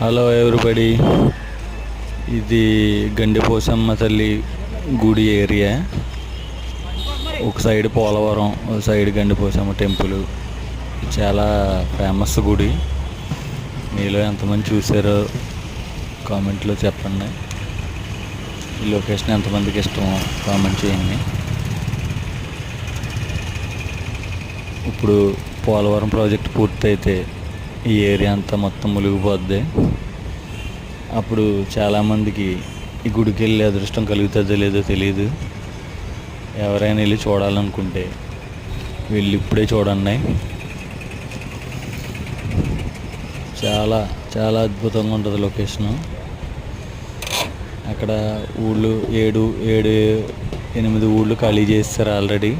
Hello everybody, ఇది గండిపోసమ్మ తల్లి గుడి ఏరియా. ఒక సైడ్ పోలవరం, ఒక సైడ్ గండిపోసమ్మ టెంపుల్. చాలా ఫేమస్ గుడి. మీలో ఎంతమంది చూసారో కామెంట్లో చెప్పండి. ఈ లొకేషన్ ఎంతమందికి ఇష్టమో కామెంట్ చేయండి. ఇప్పుడు పోలవరం ప్రాజెక్ట్ పూర్తయితే ఈ ఏరియా అంతా మొత్తం మునిగిపోద్ది. అప్పుడు చాలామందికి ఈ గుడికి వెళ్ళే అదృష్టం కలుగుతుందో లేదో తెలియదు. ఎవరైనా వెళ్ళి చూడాలనుకుంటే వెళ్ళి ఇప్పుడే చూడండి. చాలా చాలా అద్భుతంగా ఉంటుంది లొకేషను. అక్కడ ఊళ్ళు 7, 8 ఊళ్ళు ఖాళీ చేస్తారు ఆల్రెడీ.